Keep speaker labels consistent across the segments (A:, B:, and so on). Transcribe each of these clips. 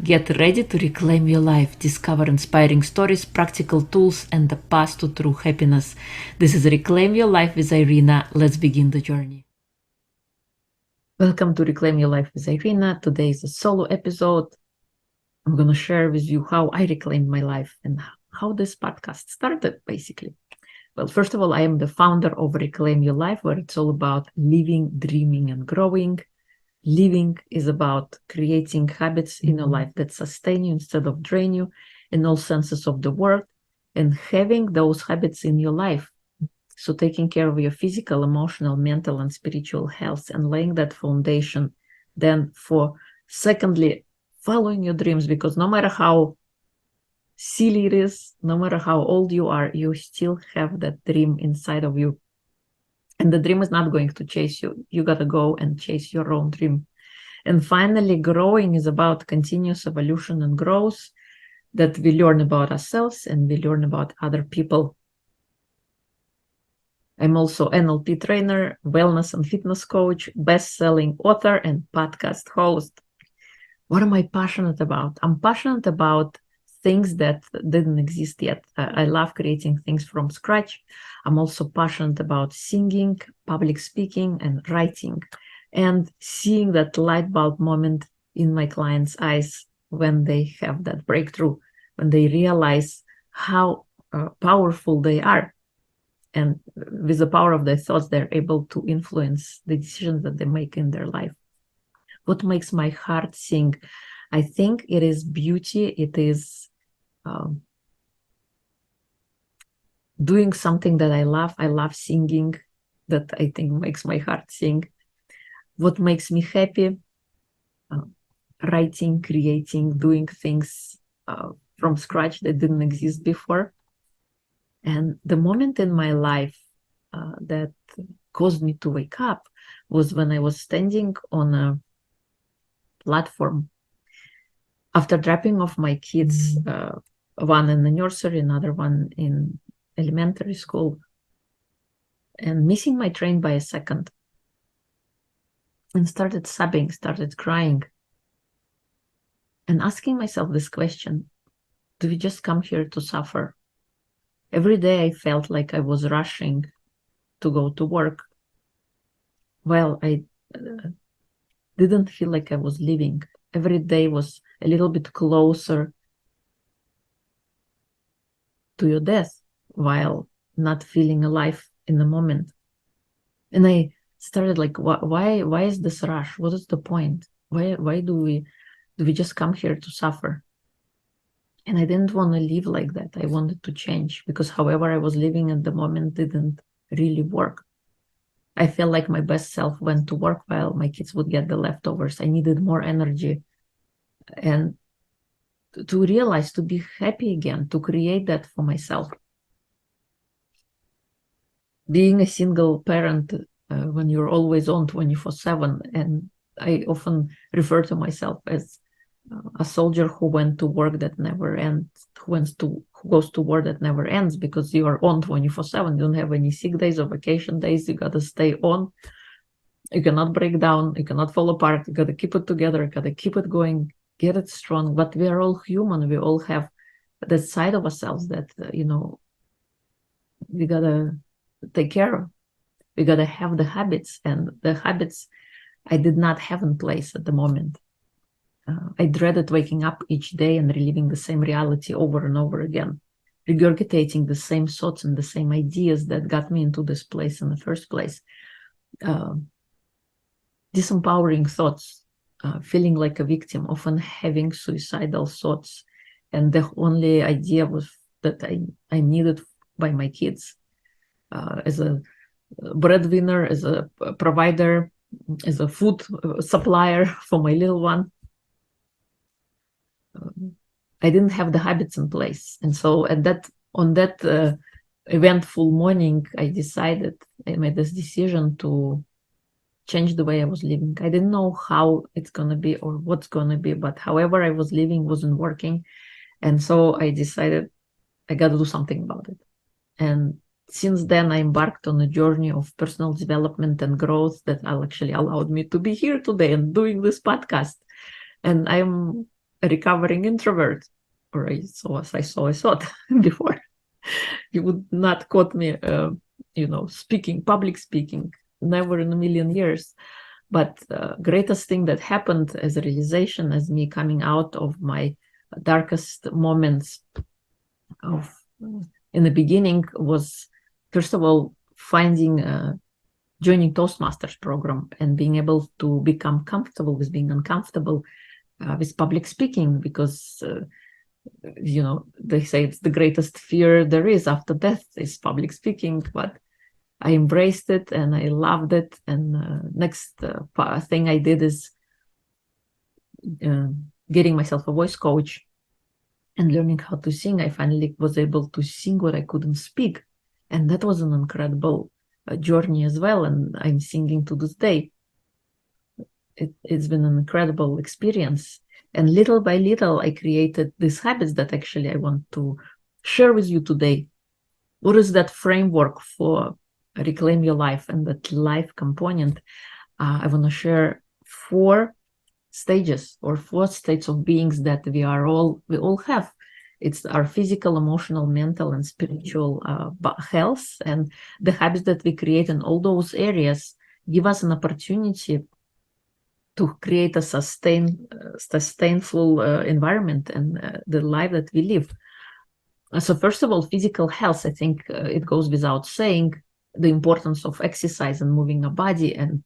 A: Get ready to reclaim your life, discover inspiring stories, practical tools, and the path to true happiness. This is Reclaim Your Life with Irina. Let's begin the journey. Welcome to Reclaim Your Life with Irina. Today is a solo episode. I'm going to share with you how I reclaimed my life and how this podcast started, basically. Well, first of all, I am the founder of Reclaim Your Life, where it's all about living, dreaming, and growing. Living is about creating habits in your life that sustain you instead of drain you in all senses of the word, and having those habits in your life. So taking care of your physical, emotional, mental, and spiritual health and laying that foundation. Then for secondly, following your dreams, because no matter how silly it is, no matter how old you are, you still have that dream inside of you. And the dream is not going to chase you. You got to go and chase your own dream. And finally, growing is about continuous evolution and growth, that we learn about ourselves and we learn about other people. I'm also NLP trainer, wellness and fitness coach, best-selling author, and podcast host. What am I passionate about? I'm passionate about things that didn't exist yet. I love creating things from scratch. I'm also passionate about singing, public speaking, and writing, and seeing that light bulb moment in my clients' eyes when they have that breakthrough, when they realize how powerful they are. And with the power of their thoughts, they're able to influence the decisions that they make in their life. What makes my heart sing? I think it is beauty. It is doing something that I love. I love singing. That I think makes my heart sing. What makes me happy? Writing, creating, doing things from scratch that didn't exist before. And the moment in my life that caused me to wake up was when I was standing on a platform after dropping off my kids, one in the nursery, another one in elementary school, and missing my train by a second, and started sobbing, started crying, and asking myself this question: do we just come here to suffer? Every day I felt like I was rushing to go to work. Well, I didn't feel like I was living. Every day was a little bit closer to your death while not feeling alive in the moment. And I started like, why is this rush? What is the point? Why do we just come here to suffer? And I didn't want to live like that. I wanted to change, because however I was living at the moment didn't really work. I felt like my best self went to work while my kids would get the leftovers. I needed more energy. And to realize, to be happy again, to create that for myself. Being a single parent, when you're always on 24/7, and I often refer to myself as a soldier who went to work that never ends, who goes to war that never ends, because you are on 24/7. You don't have any sick days or vacation days. You got to stay on. You cannot break down. You cannot fall apart. You got to keep it together. You got to keep it going, get it strong. But we are all human. We all have that side of ourselves that, we got to take care of. We got to have the habits, and the habits I did not have in place at the moment. I dreaded waking up each day and reliving the same reality over and over again, regurgitating the same thoughts and the same ideas that got me into this place in the first place. Disempowering thoughts, feeling like a victim, often having suicidal thoughts. And the only idea was that I needed by my kids, as a breadwinner, as a provider, as a food supplier for my little one. I didn't have the habits in place. And so on that eventful morning, I made this decision to change the way I was living. I didn't know how it's going to be or what's going to be, but however I was living wasn't working. And so I decided I got to do something about it. And since then, I embarked on a journey of personal development and growth that actually allowed me to be here today and doing this podcast. And I'm a recovering introvert, or I thought before. You would not quote me, public speaking, never in a million years. But greatest thing that happened as a realization, as me coming out of my darkest moments of in the beginning, was first of all finding joining Toastmasters program and being able to become comfortable with being uncomfortable with public speaking, because they say it's the greatest fear there is after death is public speaking. But I embraced it and I loved it. And next thing I did is getting myself a voice coach and learning how to sing. I finally was able to sing what I couldn't speak. And that was an incredible journey as well. And I'm singing to this day. It's been an incredible experience. And little by little, I created these habits that actually I want to share with you today. What is that framework for reclaim your life and that life component? I want to share 4 stages or 4 states of beings that we all have. It's our physical, emotional, mental, and spiritual health, and the habits that we create in all those areas give us an opportunity to create a sustainable environment and the life that we live. So first of all, physical health, I think it goes without saying, the importance of exercise and moving our body, and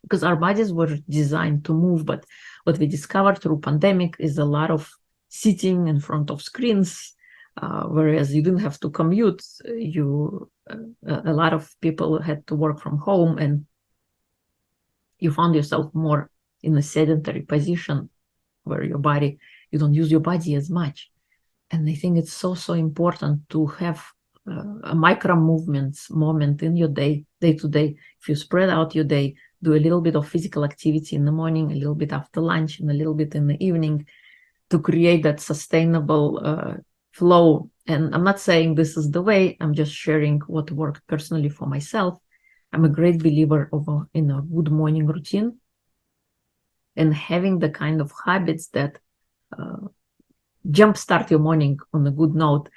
A: because our bodies were designed to move, but what we discovered through pandemic is a lot of sitting in front of screens, whereas you didn't have to commute. A lot of people had to work from home, and you found yourself more in a sedentary position where you don't use your body as much. And I think it's so important to have a micro moment in your day to day. If you spread out your day, do a little bit of physical activity in the morning, a little bit after lunch, and a little bit in the evening, to create that sustainable flow. And I'm not saying this is the way, I'm just sharing what worked personally for myself. I'm a great believer in a good morning routine and having the kind of habits that jumpstart your morning on a good note.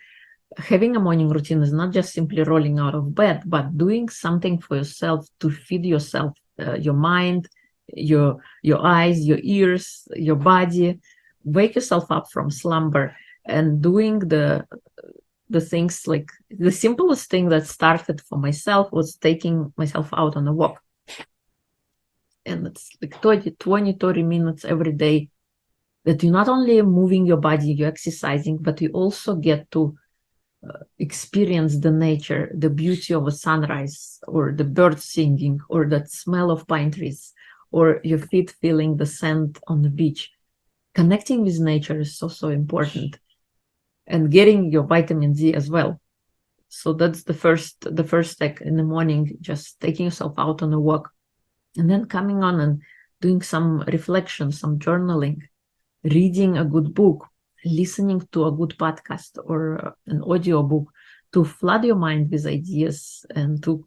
A: Having a morning routine is not just simply rolling out of bed, but doing something for yourself to feed yourself, your mind, your eyes, your ears, your body. Wake yourself up from slumber and doing the things. Like the simplest thing that started for myself was taking myself out on a walk. And it's like 20-30 minutes every day that you're not only moving your body, you're exercising, but you also get to experience the nature, the beauty of a sunrise, or the birds singing, or that smell of pine trees, or your feet feeling the sand on the beach. Connecting with nature is so important, and getting your vitamin D as well. So that's the first step in the morning, just taking yourself out on a walk, and then coming on and doing some reflection, some journaling, reading a good book, listening to a good podcast or an audio book to flood your mind with ideas and to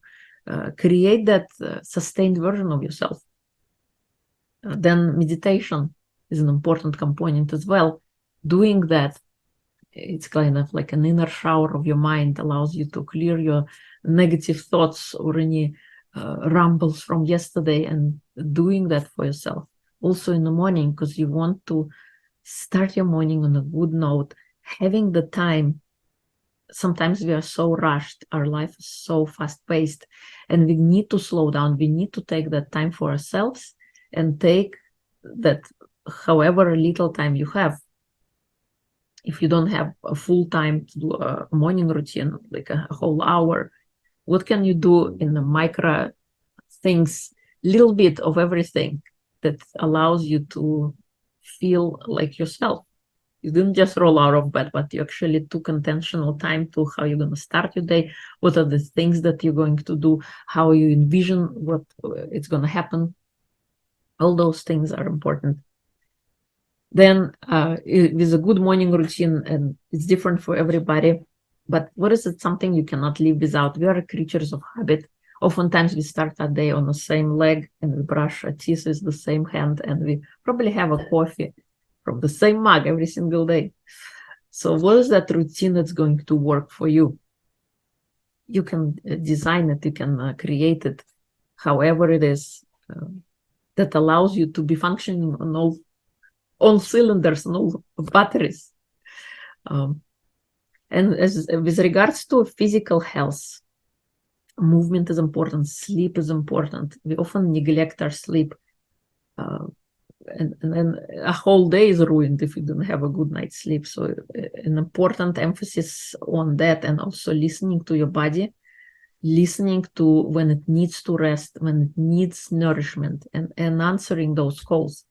A: create that sustained version of yourself. Then meditation is an important component as well. Doing that, it's kind of like an inner shower of your mind, allows you to clear your negative thoughts or any rumbles from yesterday, and doing that for yourself. Also in the morning, because you want to start your morning on a good note, having the time. Sometimes we are so rushed, our life is so fast-paced, and we need to slow down. We need to take that time for ourselves and take that however little time you have. If you don't have a full time to do a morning routine, like a whole hour, what can you do in the micro things, little bit of everything that allows you to feel like yourself? You didn't just roll out of bed, but you actually took intentional time to how you're going to start your day, what are the things that you're going to do, how you envision what it's going to happen. All those things are important. Then it is a good morning routine, and it's different for everybody. But what is it? Something you cannot live without. We are creatures of habit. Oftentimes we start our day on the same leg, and we brush our teeth with the same hand, and we probably have a coffee from the same mug every single day. So what is that routine that's going to work for you? You can design it, you can create it, however it is, that allows you to be functioning on all cylinders, on all batteries. And with regards to physical health, movement is important, sleep is important. We often neglect our sleep. And then a whole day is ruined if you don't have a good night's sleep. So an important emphasis on that, and also listening to your body, listening to when it needs to rest, when it needs nourishment, and answering those calls.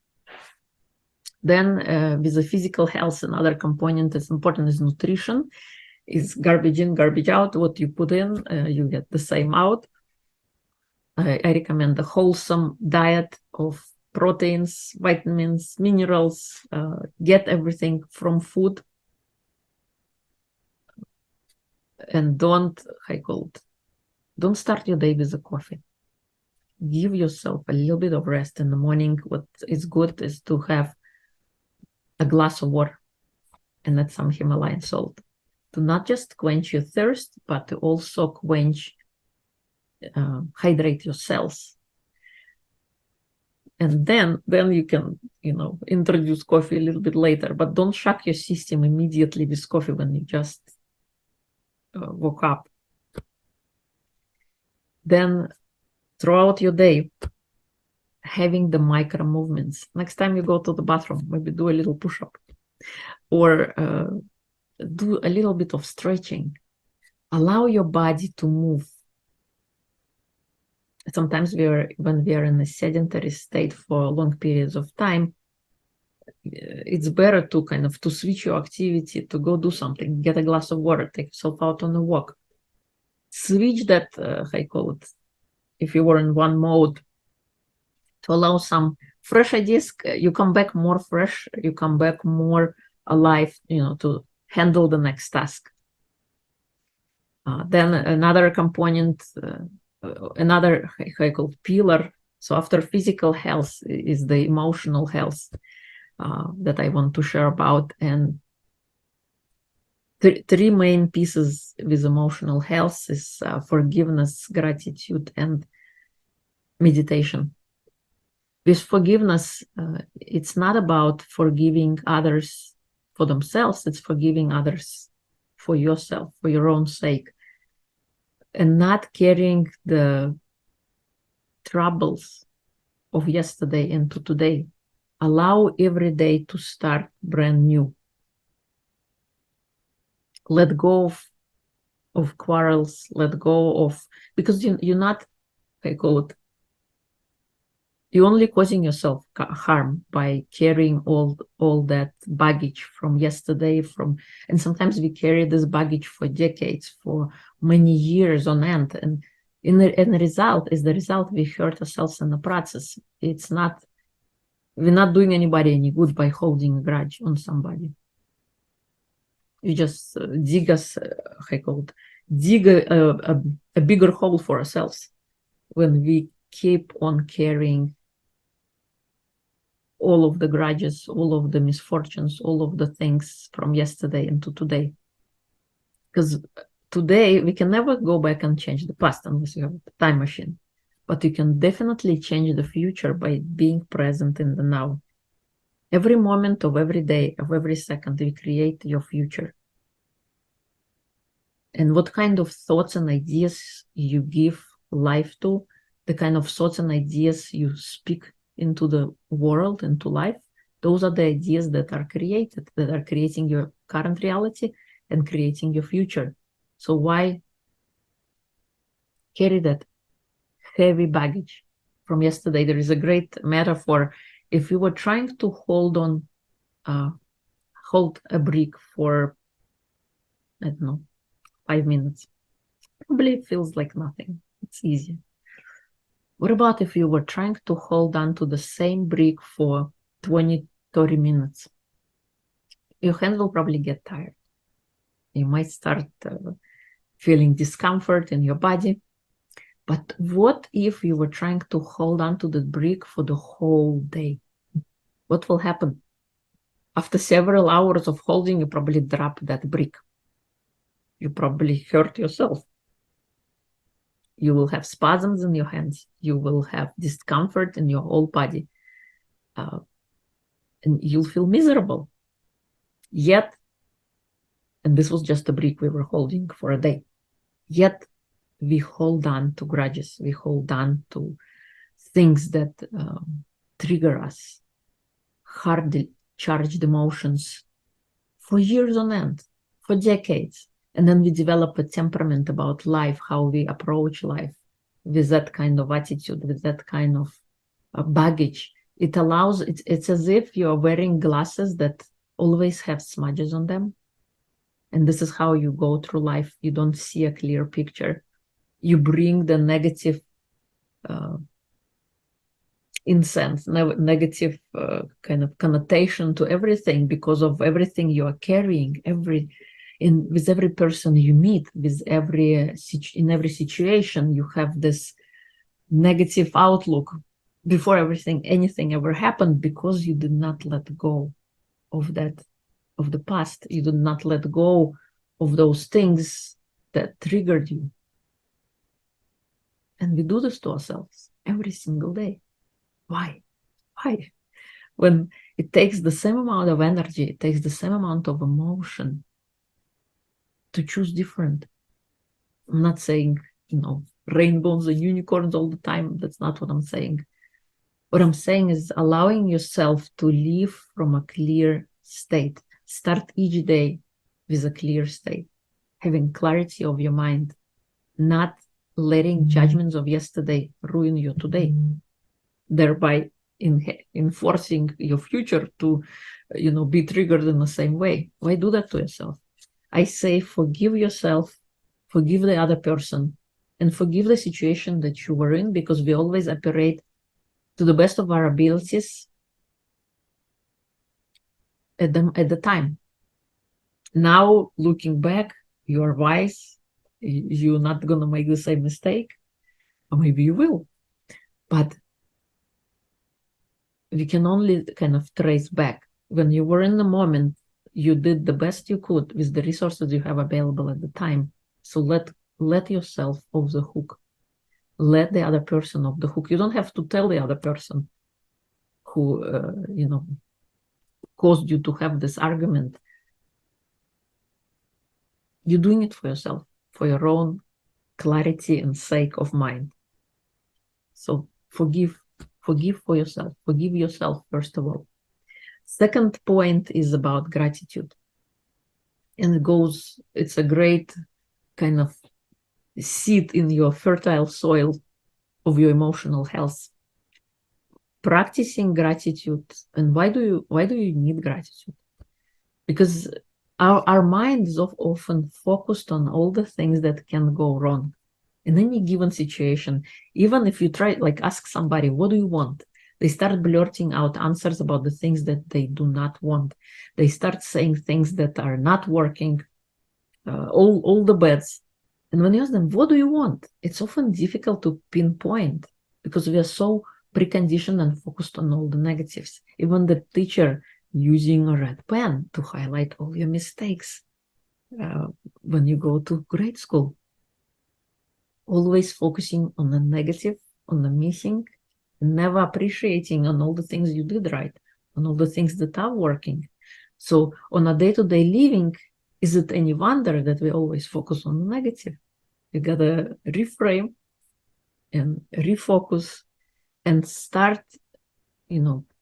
A: Then with the physical health, another component that's important is nutrition. Is garbage in, garbage out. What you put in, you get the same out. I recommend a wholesome diet of proteins, vitamins, minerals. Get everything from food. And don't start your day with a coffee. Give yourself a little bit of rest in the morning. What is good is to have a glass of water and add some Himalayan salt, to not just quench your thirst, but to also hydrate your cells. And then you can, introduce coffee a little bit later, but don't shock your system immediately with coffee when you just woke up. Then throughout your day, having the micro movements. Next time you go to the bathroom, maybe do a little push-up, or do a little bit of stretching. Allow your body to move. Sometimes when we are in a sedentary state for long periods of time, it's better to switch your activity, to go do something, get a glass of water, take yourself out on a walk. Switch that, if you were in one mode, to allow some fresh ideas. You come back more fresh, you come back more alive, to handle the next task. Then another component, another pillar. So after physical health is the emotional health that I want to share about. And three main pieces with emotional health is forgiveness, gratitude, and meditation. With forgiveness, it's not about forgiving others for themselves, it's forgiving others for yourself, for your own sake, and not carrying the troubles of yesterday into today. Allow every day to start brand new. Let go of quarrels, let go of, because you're not, you're only causing yourself harm by carrying all that baggage from yesterday, and sometimes we carry this baggage for decades, for many years on end, and the result we hurt ourselves in the process. We're not doing anybody any good by holding a grudge on somebody. You just dig a bigger hole for ourselves when we keep on carrying all of the grudges, all of the misfortunes, all of the things from yesterday into today. Because today we can never go back and change the past unless you have a time machine. But you can definitely change the future by being present in the now. Every moment of every day, of every second, you create your future. And what kind of thoughts and ideas you give life to, the kind of thoughts and ideas you speak into the world, into life, those are the ideas that are created, that are creating your current reality and creating your future. So why carry that heavy baggage from yesterday? There is a great metaphor. If you were trying to hold a brick for, I don't know, 5 minutes, probably it feels like nothing. It's easy. What about if you were trying to hold on to the same brick for 20, 30 minutes? Your hand will probably get tired. You might start feeling discomfort in your body. But what if you were trying to hold on to the brick for the whole day? What will happen? After several hours of holding, you probably drop that brick. You probably hurt yourself. You will have spasms in your hands. You will have discomfort in your whole body. And you'll feel miserable. Yet, and this was just a brick we were holding for a day, yet we hold on to grudges. We hold on to things that trigger us, hardly charged emotions for years on end, for decades. And then we develop a temperament about life, how we approach life with that kind of attitude, with that kind of baggage. It allows, it's as if you're wearing glasses that always have smudges on them. And this is how you go through life. You don't see a clear picture. You bring the negative incense, negative kind of connotation to everything because of everything you are carrying. With every person you meet, with in every situation, you have this negative outlook before anything ever happened, because you did not let go of the past. You did not let go of those things that triggered you. And we do this to ourselves every single day. Why? When it takes the same amount of energy, it takes the same amount of emotion to choose different. I'm not saying, rainbows and unicorns all the time. That's not what I'm saying. What I'm saying is allowing yourself to live from a clear state. Start each day with a clear state, having clarity of your mind, not letting judgments of yesterday ruin your today, thereby enforcing your future to, be triggered in the same way. Why do that to yourself? I say forgive yourself, forgive the other person, and forgive the situation that you were in, because we always operate to the best of our abilities at the time. Now, looking back, you are wise. You're not going to make the same mistake. Or maybe you will. But we can only kind of trace back. When you were in the moment, you did the best you could with the resources you have available at the time. So let yourself off the hook. Let the other person off the hook. You don't have to tell the other person who, caused you to have this argument. You're doing it for yourself, for your own clarity and sake of mind. So forgive for yourself. Forgive yourself, first of all. Second point is about gratitude. And it's a great kind of seed in your fertile soil of your emotional health. Practicing gratitude. And why do you need gratitude? Because our mind is often focused on all the things that can go wrong in any given situation. Even if you try, ask somebody, what do you want? They start blurting out answers about the things that they do not want. They start saying things that are not working, all the bads. And when you ask them, what do you want? It's often difficult to pinpoint, because we are so preconditioned and focused on all the negatives. Even the teacher using a red pen to highlight all your mistakes when you go to grade school. Always focusing on the negative, on the missing, never appreciating on all the things you did right, on all the things that are working. So on a day-to-day living, is it any wonder that we always focus on the negative? You gotta reframe and refocus and start,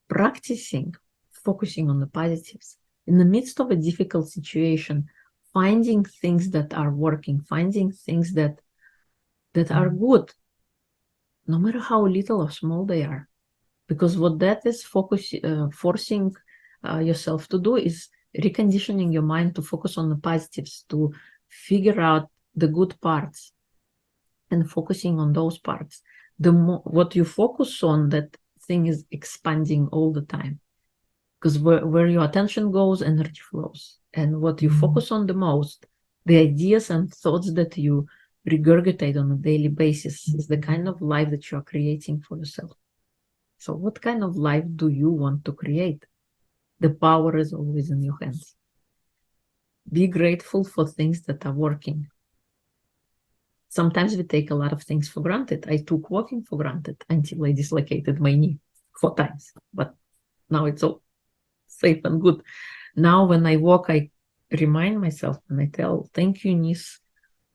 A: practicing, focusing on the positives. In the midst of a difficult situation, finding things that are working, finding things that are good, no matter how little or small they are. Because what that is forcing yourself to do is reconditioning your mind to focus on the positives, to figure out the good parts and focusing on those parts. The more what you focus on, that thing is expanding all the time. Because where your attention goes, energy flows. And what you focus on the most, the ideas and thoughts that you regurgitate on a daily basis, is the kind of life that you are creating for yourself. So what kind of life do you want to create? The power is always in your hands. Be grateful for things that are working. Sometimes we take a lot of things for granted. I took walking for granted until I dislocated my knee 4 times, but now it's all safe and good. Now when I walk, I remind myself and I tell, thank you, knees,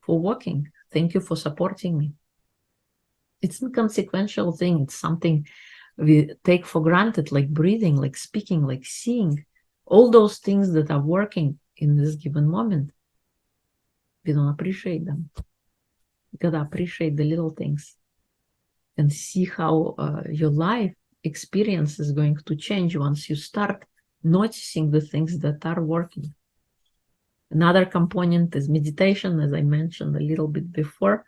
A: for walking. Thank you for supporting me. It's an inconsequential thing. It's something we take for granted, like breathing, like speaking, like seeing. All those things that are working in this given moment, we don't appreciate them. You gotta appreciate the little things and see how your life experience is going to change once you start noticing the things that are working. Another component is meditation, as I mentioned a little bit before.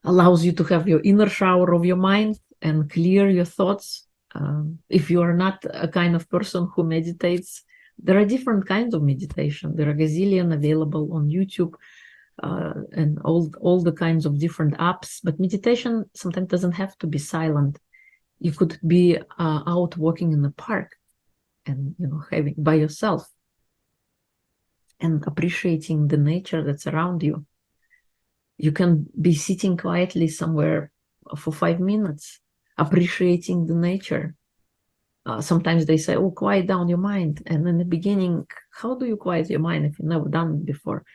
A: Allows you to have your inner shower of your mind and clear your thoughts. If you are not a kind of person who meditates, there are different kinds of meditation. There are gazillion available on YouTube and all the kinds of different apps. But meditation sometimes doesn't have to be silent. You could be out walking in the park and having by yourself and appreciating the nature that's around you. You can be sitting quietly somewhere for 5 minutes, appreciating the nature. Sometimes they say, oh, quiet down your mind. And in the beginning, how do you quiet your mind if you've never done it before?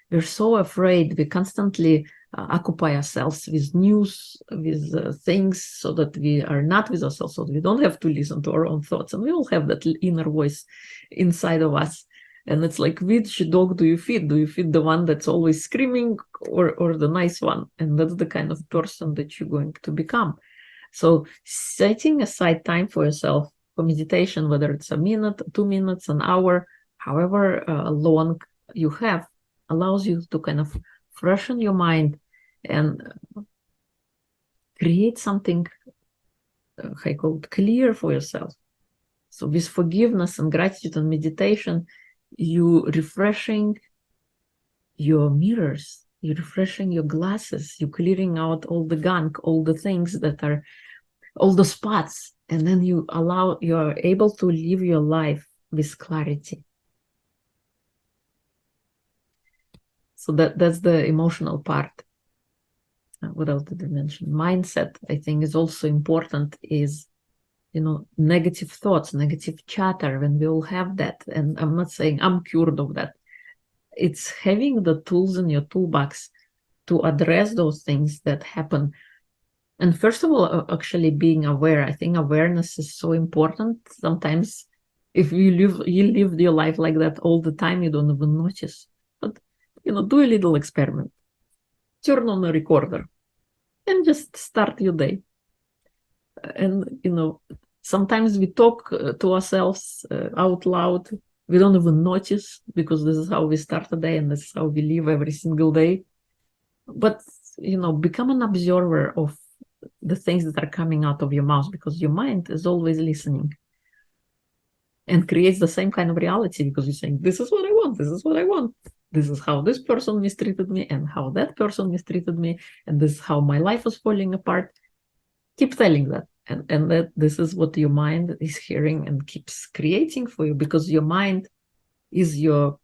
A: We're so afraid. We constantly occupy ourselves with news, with things, so that we are not with ourselves, so that we don't have to listen to our own thoughts. And we all have that inner voice inside of us. And it's like, which dog do you feed? Do you feed the one that's always screaming or the nice one? And that's the kind of person that you're going to become. So setting aside time for yourself for meditation, whether it's a minute, 2 minutes, an hour, however long you have, allows you to kind of freshen your mind and create something I call it clear for yourself. So with forgiveness and gratitude and meditation, you refreshing your mirrors, you're refreshing your glasses, you're clearing out all the gunk, all the things that are, all the spots, and then you're able to live your life with clarity. So that's the emotional part. What else did I mention? Mindset, I think, is also important, is negative thoughts, negative chatter, when we all have that. And I'm not saying I'm cured of that. It's having the tools in your toolbox to address those things that happen. And first of all, actually being aware. I think awareness is so important. Sometimes if you live your life like that all the time, you don't even notice. But, do a little experiment. Turn on a recorder and just start your day. And, sometimes we talk to ourselves out loud. We don't even notice, because this is how we start the day and this is how we live every single day. But, become an observer of the things that are coming out of your mouth, because your mind is always listening and creates the same kind of reality, because you're saying, this is what I want, this is what I want. This is how this person mistreated me and how that person mistreated me. And this is how my life is falling apart. Keep telling that. And that this is what your mind is hearing and keeps creating for you, because your mind is your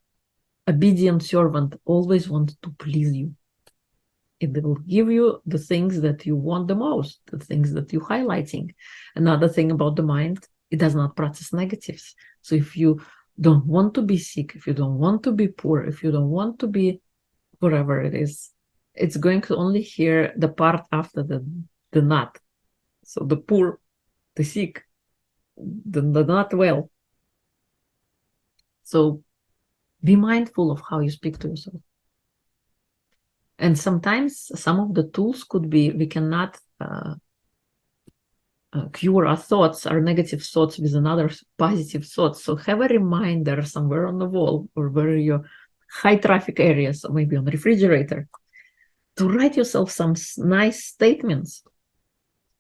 A: obedient servant, always wants to please you. It will give you the things that you want the most, the things that you're highlighting. Another thing about the mind, it does not process negatives. So if you don't want to be sick, if you don't want to be poor, if you don't want to be whatever it is, it's going to only hear the part after the not. So the poor, the sick, the not well. So be mindful of how you speak to yourself. And sometimes some of the tools could be, we cannot cure our thoughts, our negative thoughts, with another positive thoughts. So have a reminder somewhere on the wall, or where your high traffic areas, or maybe on the refrigerator, to write yourself some nice statements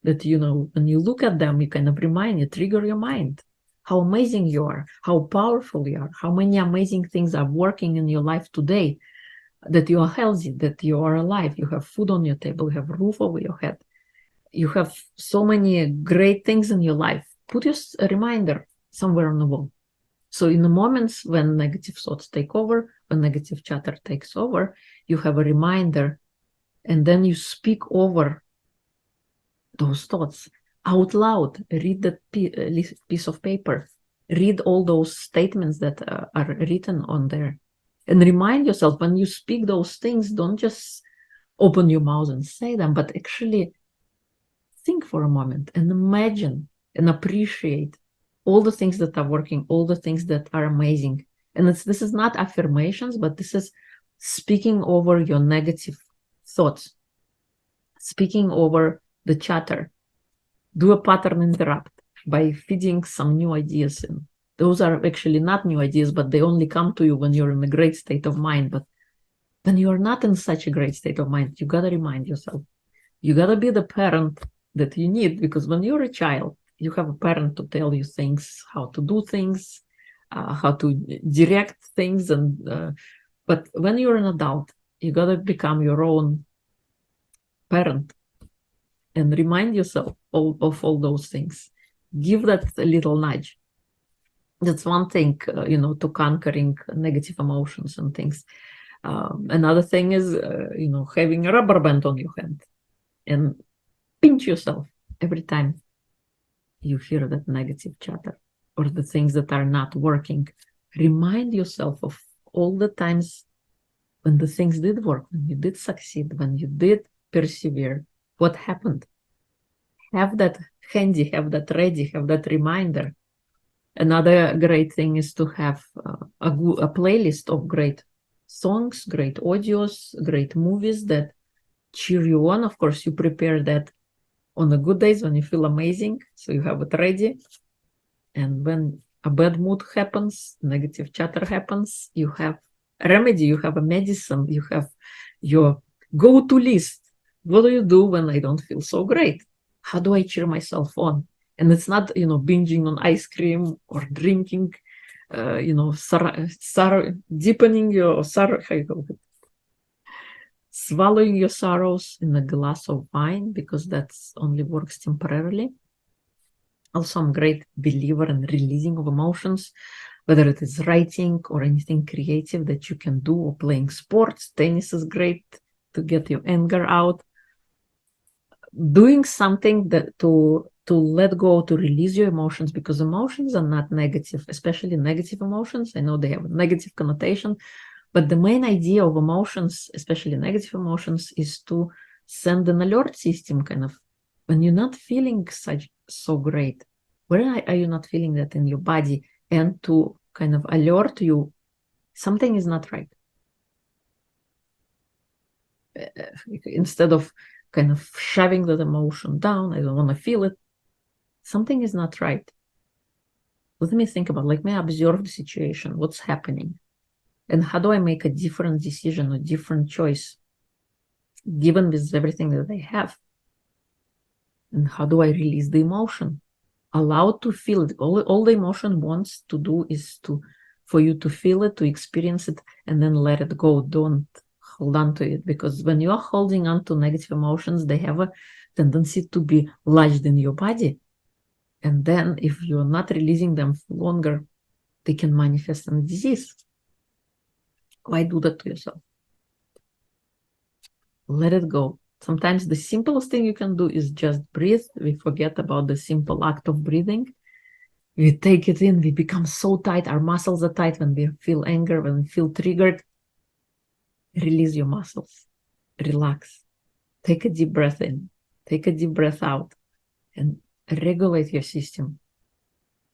A: that, when you look at them, you kind of trigger your mind how amazing you are, how powerful you are, how many amazing things are working in your life today, that you are healthy, that you are alive, you have food on your table, you have a roof over your head, you have so many great things in your life. Put a reminder somewhere on the wall. So in the moments when negative thoughts take over, when negative chatter takes over, you have a reminder, and then you speak over those thoughts out loud. Read that piece of paper. Read all those statements that are written on there. And remind yourself, when you speak those things, don't just open your mouth and say them, but actually think for a moment and imagine and appreciate all the things that are working, all the things that are amazing. And this is not affirmations, but this is speaking over your negative thoughts, speaking over the chatter. Do a pattern interrupt by feeding some new ideas in. Those are actually not new ideas, but they only come to you when you're in a great state of mind. But when you're not in such a great state of mind, you got to remind yourself. You got to be the parent that you need, because when you're a child, you have a parent to tell you things, how to do things, how to direct things. But when you're an adult, you got to become your own parent and remind yourself of all those things. Give that a little nudge. That's one thing, to conquering negative emotions and things. Another thing is, having a rubber band on your hand and pinch yourself every time you hear that negative chatter or the things that are not working. Remind yourself of all the times when the things did work, when you did succeed, when you did persevere. What happened? Have that handy, have that ready, have that reminder. Another great thing is to have a playlist of great songs, great audios, great movies that cheer you on. Of course, you prepare that on the good days when you feel amazing, so you have it ready. And when a bad mood happens, negative chatter happens, you have a remedy, you have a medicine, you have your go-to list. What do you do when I don't feel so great? How do I cheer myself on? And it's not, binging on ice cream or drinking, deepening your sorrow, swallowing your sorrows in a glass of wine, because that only works temporarily. Also, I'm a great believer in releasing of emotions, whether it is writing or anything creative that you can do, or playing sports. Tennis is great to get your anger out. Doing something that to let go, to release your emotions, because emotions are not negative, especially negative emotions. I know they have a negative connotation, but the main idea of emotions, especially negative emotions, is to send an alert system, kind of, when you're not feeling so great. Where are you not feeling that in your body? And to kind of alert you, something is not right. Instead of kind of shoving that emotion down, I don't want to feel it. Something is not right. Let me think about, let me observe the situation, what's happening, and how do I make a different decision, a different choice, given with everything that I have? And how do I release the emotion? Allow to feel it. All the emotion wants to do is for you to feel it, to experience it, and then let it go. Don't hold on to it, because when you are holding on to negative emotions, they have a tendency to be lodged in your body. And then if you're not releasing them for longer, they can manifest in disease. Why do that to yourself? Let it go. Sometimes the simplest thing you can do is just breathe. We forget about the simple act of breathing. We take it in, we become so tight, our muscles are tight when we feel anger, when we feel triggered. Release your muscles, relax, take a deep breath in, take a deep breath out, and regulate your system.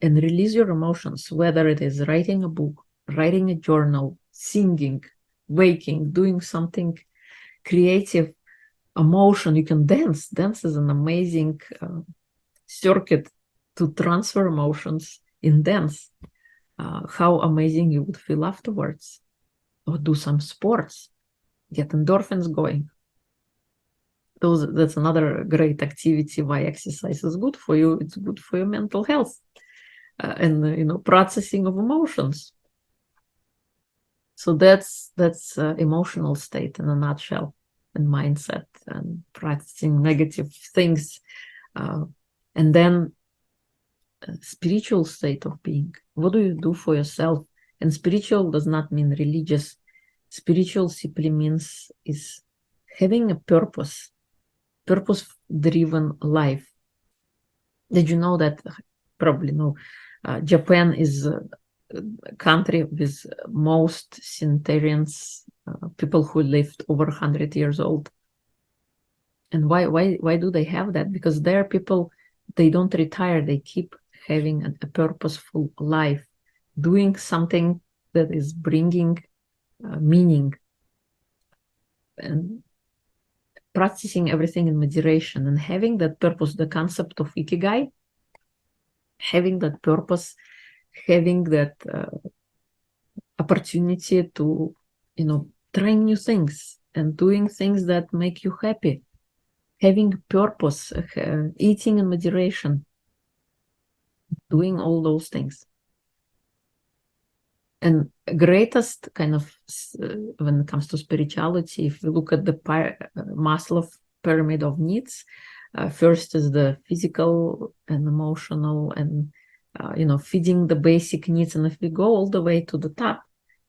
A: And release your emotions, whether it is writing a book, writing a journal, singing, waking, doing something creative, emotion. You can dance. Dance is an amazing circuit to transfer emotions in dance. How amazing you would feel afterwards. Or do some sports, get endorphins going. That's another great activity. Why exercise is good for you. It's good for your mental health and processing of emotions. So that's emotional state in a nutshell, and mindset, and practicing negative things. And then spiritual state of being. What do you do for yourself? And spiritual does not mean religious. Spiritual simply means is having a purpose-driven life. Did you know that? Probably no. Japan is a country with most centenarians, people who lived over 100 years old. And why do they have that? Because their people, they don't retire. They keep having a purposeful life, doing something that is bringing meaning, and practicing everything in moderation, and having that purpose, the concept of ikigai, having that purpose, having that opportunity to, try new things and doing things that make you happy, having purpose, eating in moderation, doing all those things. And greatest kind of, when it comes to spirituality, if we look at the Maslow pyramid of needs, first is the physical and emotional and, feeding the basic needs. And if we go all the way to the top,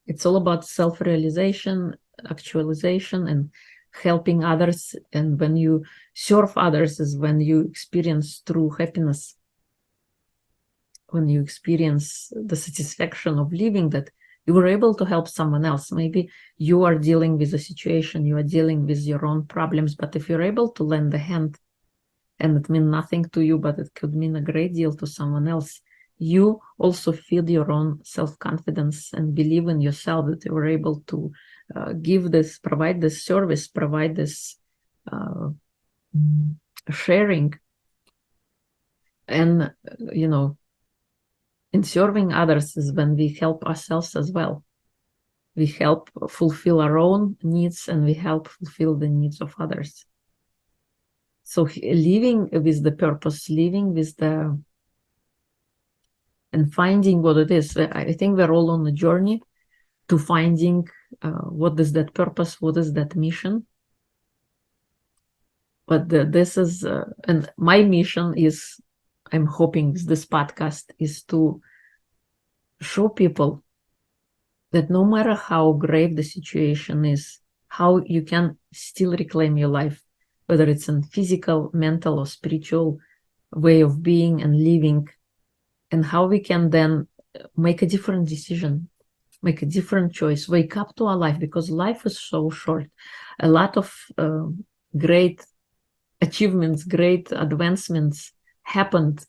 A: it's all about self-realization, actualization, and helping others. And when you serve others is when you experience true happiness, when you experience the satisfaction of living, that you were able to help someone else. Maybe you are dealing with a situation, you are dealing with your own problems, but if you're able to lend a hand, and it means nothing to you, but it could mean a great deal to someone else, you also feel your own self-confidence and believe in yourself that you were able to give this, provide this service, provide this sharing. And, in serving others is when we help ourselves as well. We help fulfill our own needs, and we help fulfill the needs of others. So living with the purpose, living with the, and finding what it is. I think we're all on a journey to finding what is that purpose, what is that mission. But this is, and my mission is, I'm hoping this podcast is to show people that no matter how grave the situation is, how you can still reclaim your life, whether it's in physical, mental, or spiritual way of being and living, and how we can then make a different decision, make a different choice, wake up to our life, because life is so short. A lot of great achievements, great advancements happened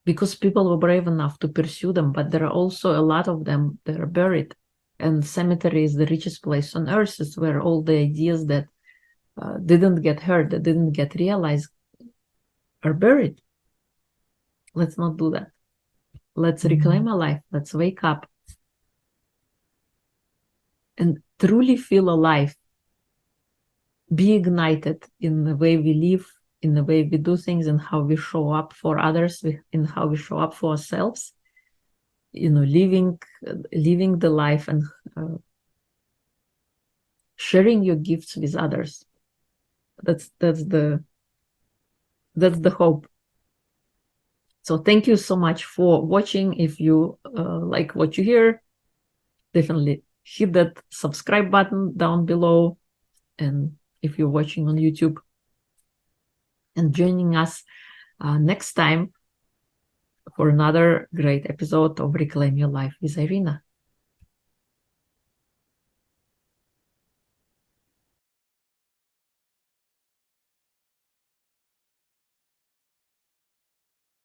A: because people were brave enough to pursue them, but there are also a lot of them that are buried. And cemetery is the richest place on earth, is where all the ideas that didn't get heard, that didn't get realized, are buried. Let's not do that. Let's reclaim our life. Let's wake up and truly feel alive. Be ignited in the way we live, in the way we do things, and how we show up for others, in how we show up for ourselves. Living the life and sharing your gifts with others. That's the hope. So thank you so much for watching. If you like what you hear, definitely hit that subscribe button down below. And if you're watching on YouTube, and joining us next time for another great episode of Reclaim Your Life with Irina.